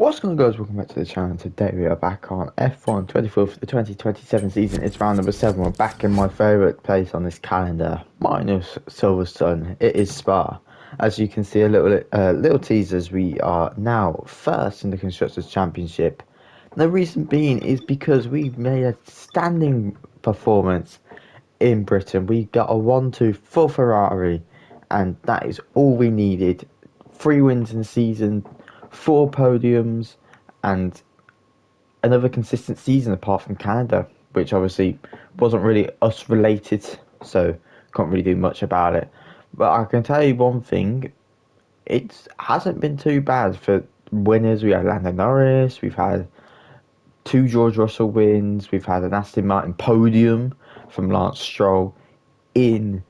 What's going on, guys? Welcome back to the channel. Today we are back on F1 24th for the 2027 season. It's round number 7. We're back in my favourite place on this calendar, minus Silverstone. It is Spa. As you can see, a little teasers. We are now first in the Constructors' Championship. The reason being is because we made a standing performance in Britain. We got a 1-2 for Ferrari, and that is all we needed. 3 wins in the season, 4 podiums, and another consistent season apart from Canada, which obviously wasn't really us related, so can't really do much about it. But I can tell you one thing, it hasn't been too bad for winners. We had Lando Norris, we've had 2 George Russell wins, we've had an Aston Martin podium from Lance Stroll in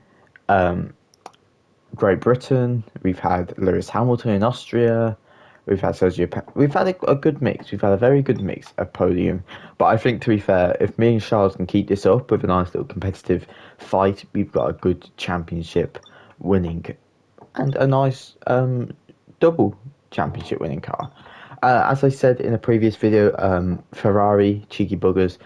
Great Britain, we've had Lewis Hamilton in Austria, we've had we've had a good mix. We've had a very good mix of podium. But I think, to be fair, if me and Charles can keep this up with a nice little competitive fight, we've got a good championship winning and a nice double championship winning car. As I said in a previous video, Ferrari, cheeky buggers,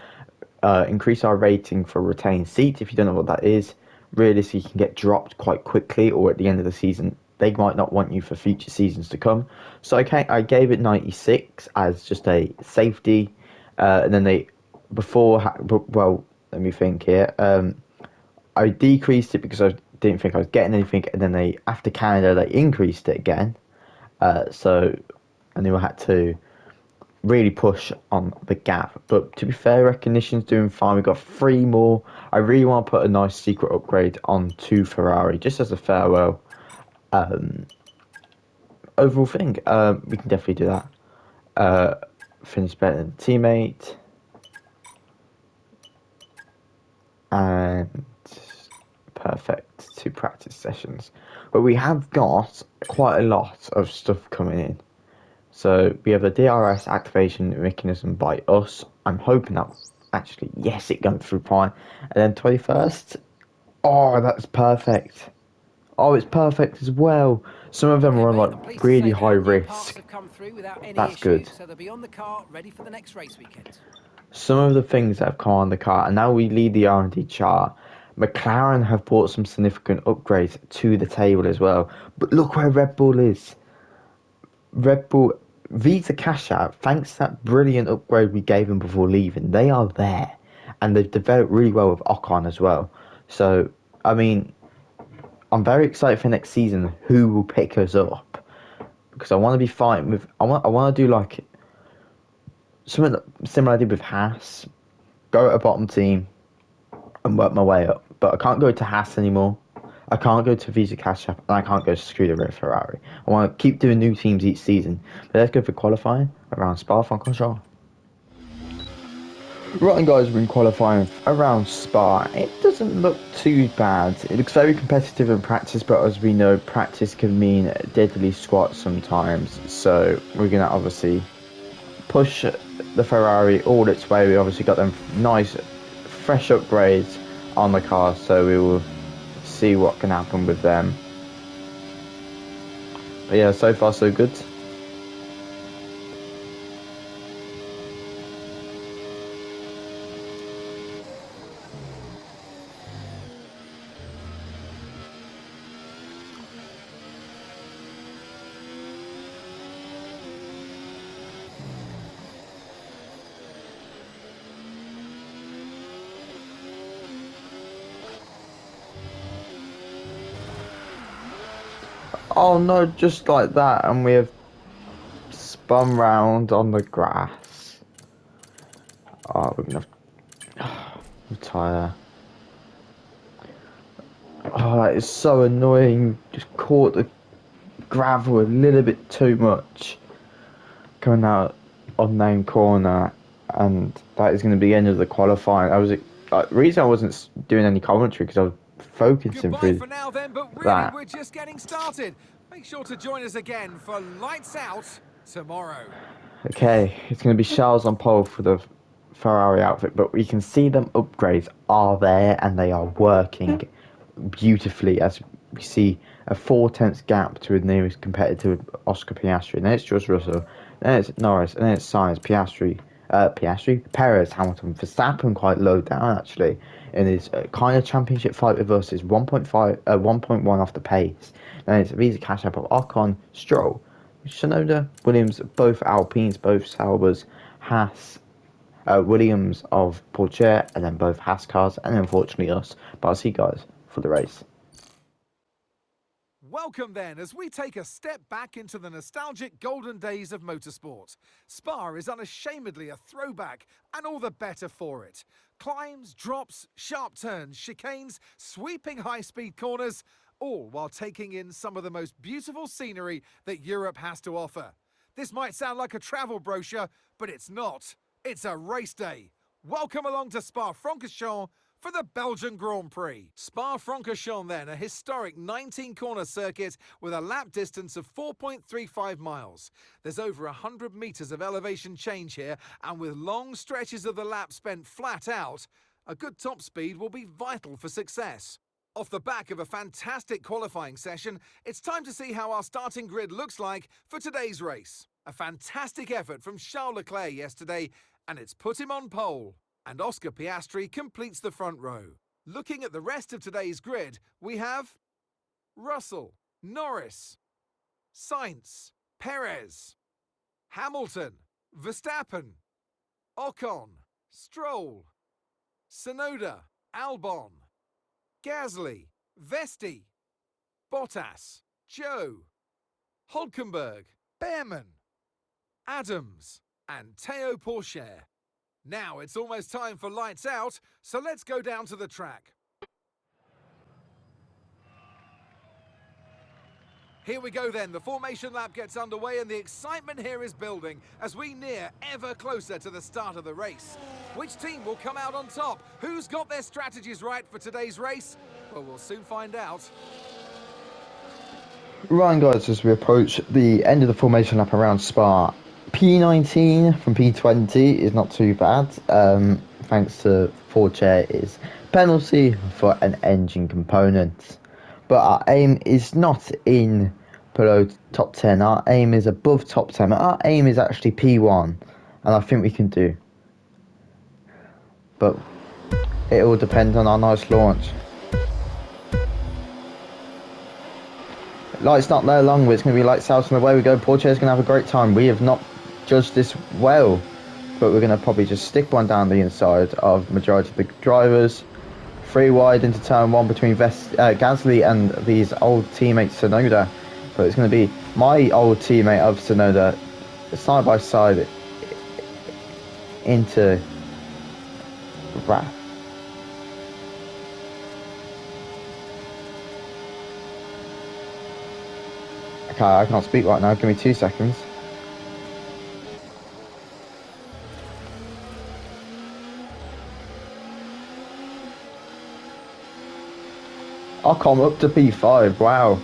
increase our rating for retained seat. If you don't know what that is, realistically, you can get dropped quite quickly, or at the end of the season, they might not want you for future seasons to come. So I gave it 96 as just a safety, and then well, let me think here. I decreased it because I didn't think I was getting anything, and then after Canada, they increased it again. So I knew I had to really push on the gap. But to be fair, recognition's doing fine. We've got 3 more. I really want to put a nice secret upgrade onto Ferrari, just as a farewell overall thing. We can definitely do that. Finish better than teammate. And perfect 2 practice sessions. But we have got quite a lot of stuff coming in. So we have a DRS activation mechanism by us. I'm hoping that actually, yes, it goes through fine. And then 21st. Oh, that's perfect. Oh, it's perfect as well. Some of them are on like really high risk. That's good. So they'll be on the car, ready for the next race weekend. Some of the things that have come on the car, and now we lead the R&D chart. McLaren have brought some significant upgrades to the table as well. But look where Red Bull is. Red Bull Visa Cash Out, thanks to that brilliant upgrade we gave them before leaving, they are there. And they've developed really well with Ocon as well. So, I mean, I'm very excited for next season who will pick us up. Because I want to be fighting with... I want to do like something similar I did with Haas. Go at a bottom team and work my way up. But I can't go to Haas anymore. I can't go to Visa Cash App, and I can't go to Scuderia Ferrari. I want to keep doing new teams each season. But let's go for qualifying around Spa-Francorchamps. Right, and guys, we're in qualifying around Spa. It doesn't look too bad. It looks very competitive in practice, but as we know, practice can mean deadly squats sometimes. So we're going to obviously push the Ferrari all its way. We obviously got them nice, fresh upgrades on the car, so we will see what can happen with them. But yeah, so far so good. Oh no, just like that, and we have spun round on the grass. Oh, we're gonna retire. Oh, that is so annoying. Just caught the gravel a little bit too much. Coming out on name corner, and that is going to be the end of the qualifying. The reason I wasn't doing any commentary because I was focusing Goodbye through for now then, but really that. we're just getting started. Make sure to join us again for Lights Out tomorrow. Okay, it's going to be Charles on pole for the Ferrari outfit, but we can see them upgrades are there and they are working beautifully as we see a 4/10 gap to the nearest competitor, Oscar Piastri. Then it's George Russell, Then it's Norris, and then it's Sainz, Perez, Hamilton, Verstappen quite low down actually in his kind of championship fight with us is 1.5, 1.1 off the pace. Then it's Visa Cash App of Ocon, Stroll, Shinoda, Williams, both Alpines, both Saubers, Haas, Williams of Porsche, and then both Haas cars, and unfortunately us. But I'll see you guys for the race. Welcome then, as we take a step back into the nostalgic golden days of motorsport. Spa is unashamedly a throwback, and all the better for it. Climbs, drops, sharp turns, chicanes, sweeping high-speed corners, all while taking in some of the most beautiful scenery that Europe has to offer. This might sound like a travel brochure, but it's not. It's a race day. Welcome along to Spa-Francorchamps for the Belgian Grand Prix. Spa-Francorchamps then, a historic 19-corner circuit with a lap distance of 4.35 miles. There's over 100 metres of elevation change here, and with long stretches of the lap spent flat out, a good top speed will be vital for success. Off the back of a fantastic qualifying session, it's time to see how our starting grid looks like for today's race. A fantastic effort from Charles Leclerc yesterday, and it's put him on pole. And Oscar Piastri completes the front row. Looking at the rest of today's grid, we have Russell, Norris, Sainz, Perez, Hamilton, Verstappen, Ocon, Stroll, Tsunoda, Albon, Gasly, Vesti, Bottas, Joe, Hulkenberg, Behrman, Adams, and Théo Pourchaire. Now it's almost time for lights out, so let's go down to the track. Here we go then, the formation lap gets underway and the excitement here is building as we near ever closer to the start of the race. Which team will come out on top? Who's got their strategies right for today's race? Well, we'll soon find out. Right, guys, as we approach the end of the formation lap around Spa, P19 from P20 is not too bad, thanks to Pourchaire's penalty for an engine component. But our aim is not in below top 10, our aim is above top 10, our aim is actually P1, and I think we can do. But it all depends on our nice launch. Light's not there long, but it's going to be lights out, and away we go. Pourchaire's going to have a great time. We have not judged this well, but we're going to probably just stick one down the inside of majority of the drivers. 3 wide into turn 1 between Gasly and these old teammates Tsunoda. But it's going to be my old teammate of Tsunoda side by side into Raph. Okay, I can't speak right now. Give me 2 seconds. I'll come up to P5. Wow.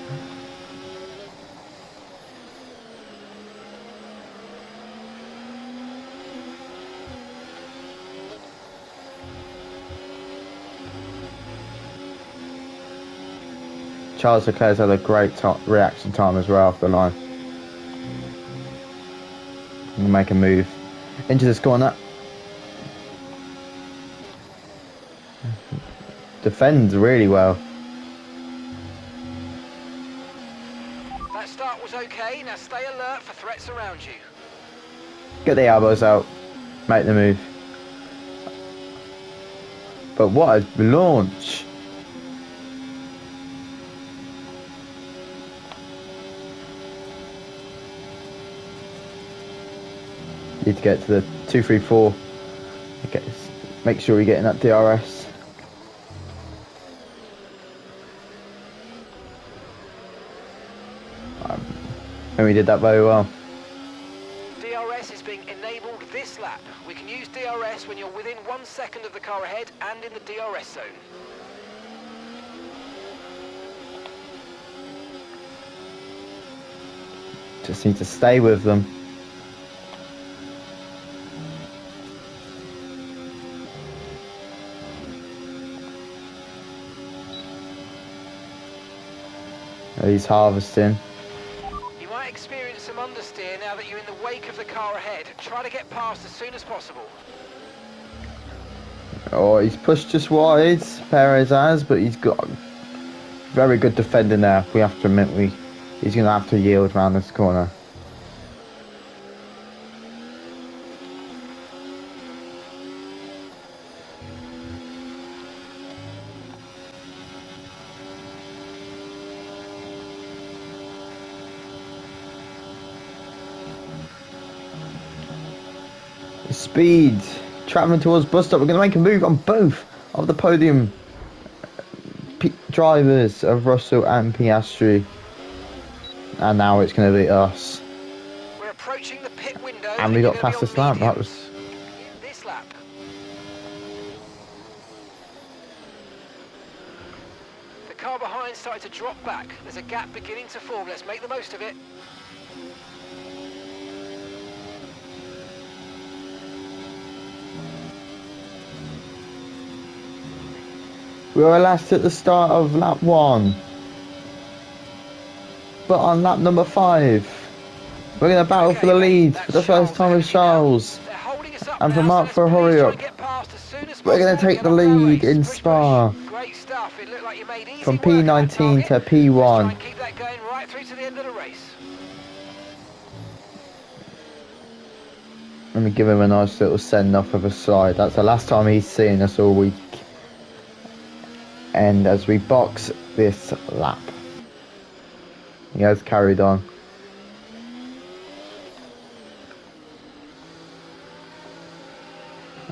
Charles Leclerc's had a great reaction time as well off the line. And make a move into this corner. Defends really well. That start was okay, now stay alert for threats around you. Get the elbows out. Make the move. But what a launch. Need to get to the 234. Okay, make sure we get in that DRS. And we did that very well. DRS is being enabled this lap. We can use DRS when you're within 1 second of the car ahead and in the DRS zone. Just need to stay with them. He's harvesting. You might experience some understeer now that you're in the wake of the car ahead. Try to get past as soon as possible. Oh, he's pushed just wide, Perez has, but he's got very good defending there. We have to admit, he's going to have to yield around this corner. Speed, travelling towards bus stop. We're going to make a move on both of the podium drivers of Russell and Piastri, and now it's going to be us. We're approaching the pit window, And we got past this lap. That was in this lap. The car behind started to drop back. There's a gap beginning to form. Let's make the most of it. we were last at the start of lap 1, but on lap number 5, we're going to battle for the lead for the first time with Charles. And for Mark for a hurry up. We're going to take the lead in Spa Great stuff. It looked like you made easy from work of that P19 to target. Let's try P1. and keep that going right through to the end of the race. Let me give him a nice little send off of a slide. That's the last time he's seen us all week. And as we box this lap, he has carried on.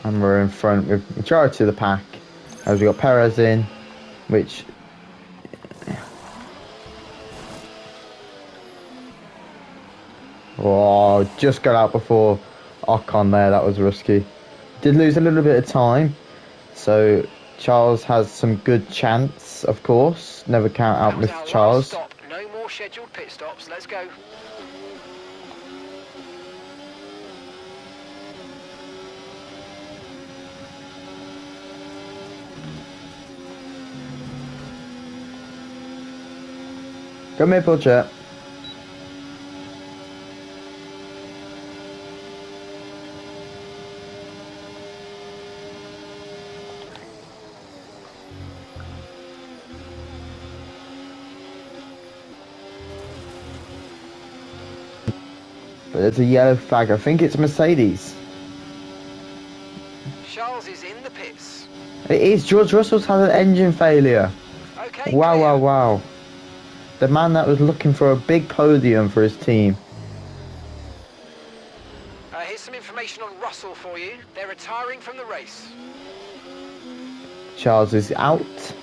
And we're in front with majority of the pack as we got Perez in, which just got out before Ocon there. That was risky. Did lose a little bit of time, so Charles has some good chance, of course. Never count out That was Mr. our Charles. last stop. No more scheduled pit stops. Let's go. Come here, Butcher. But there's a yellow flag. I think it's Mercedes. Charles is in the pits. It is. George Russell's had an engine failure. Okay, Wow, clear. wow, wow. The man that was looking for a big podium for his team. Here's some information on Russell for you. They're retiring from the race. Charles is out.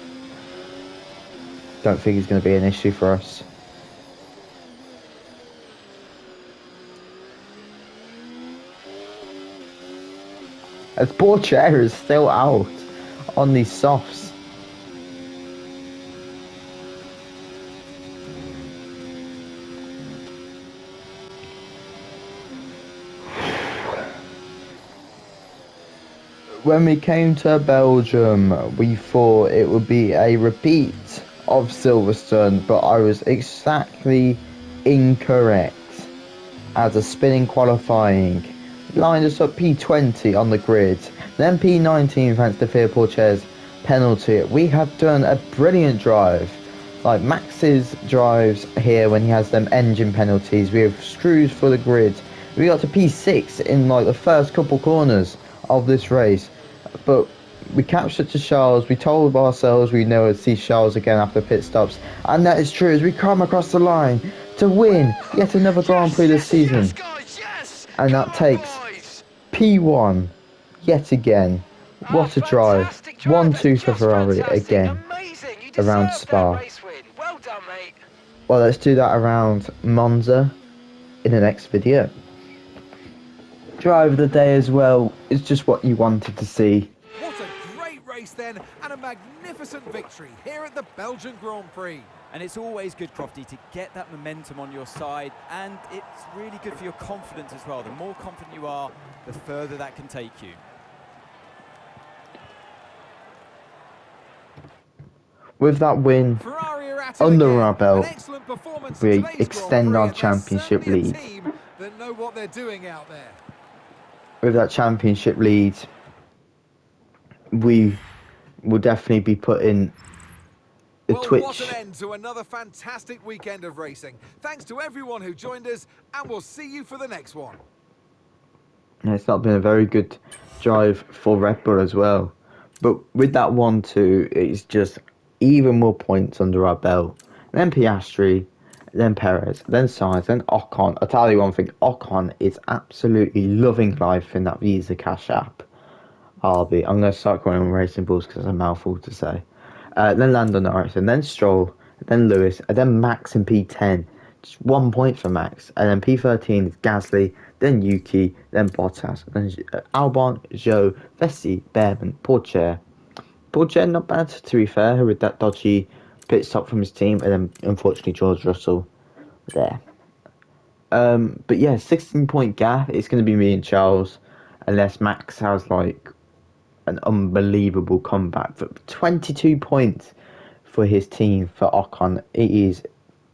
Don't think he's going to be an issue for us. As Borcher is still out on these softs. When we came to Belgium, we thought it would be a repeat of Silverstone, but I was exactly incorrect. As a spinning qualifying lined us up P20 on the grid, then P19 thanks to Pierre Porcher's penalty. We have done a brilliant drive, like Max's drives here when he has them engine penalties. We have screws for the grid. We got to P6 in like the first couple corners of this race, but we captured to Charles. We told ourselves we never would see Charles again after pit stops, and that is true as we come across the line to win yet another Grand Prix this season. And that takes P1 yet again. What a drive. 1-2 for Ferrari again around Spa. Well done, mate. Well, let's do that around Monza in the next video. Drive of the day as well is just what you wanted to see. What a great race then, and a magnificent victory here at the Belgian Grand Prix. And it's always good, Crofty, to get that momentum on your side, and it's really good for your confidence as well. The more confident you are, the further that can take you. With that win Ferrari are at it under again. our belt, An excellent performance we in today's extend Grand our Prix, and they're championship certainly a lead team that know what they're doing out there. With that championship lead, we will definitely be putting the Well, what Twitch. an end to another fantastic weekend of racing. Thanks to everyone who joined us, and we'll see you for the next one. It's not been a very good drive for Red Bull as well. But with that 1-2, it's just even more points under our belt. Then Piastri, then Perez, then Sainz, then Ocon. I'll tell you one thing, Ocon is absolutely loving life in that Visa Cash app. I'm going to start calling him Racing Bulls because it's a mouthful to say. Then Lando Norris, and then Stroll, then Lewis, and then Max in P10. Just 1 point for Max. And then P13 is Gasly, then Yuki, then Bottas, then Albon, Zhou, Vessi, Behrman, Pourchaire. Pourchaire not bad, to be fair, with that dodgy pit stop from his team, and then unfortunately George Russell there. But yeah, 16-point gap. It's going to be me and Charles, unless Max has like an unbelievable comeback. For 22 points for his team for Ocon. It is,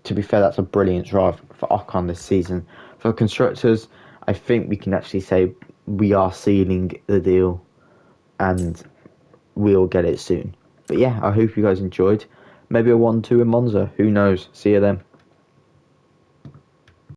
to be fair, that's a brilliant drive for Ocon this season. For constructors, I think we can actually say we are sealing the deal and we'll get it soon. But yeah, I hope you guys enjoyed. Maybe a 1-2 in Monza. Who knows? See you then.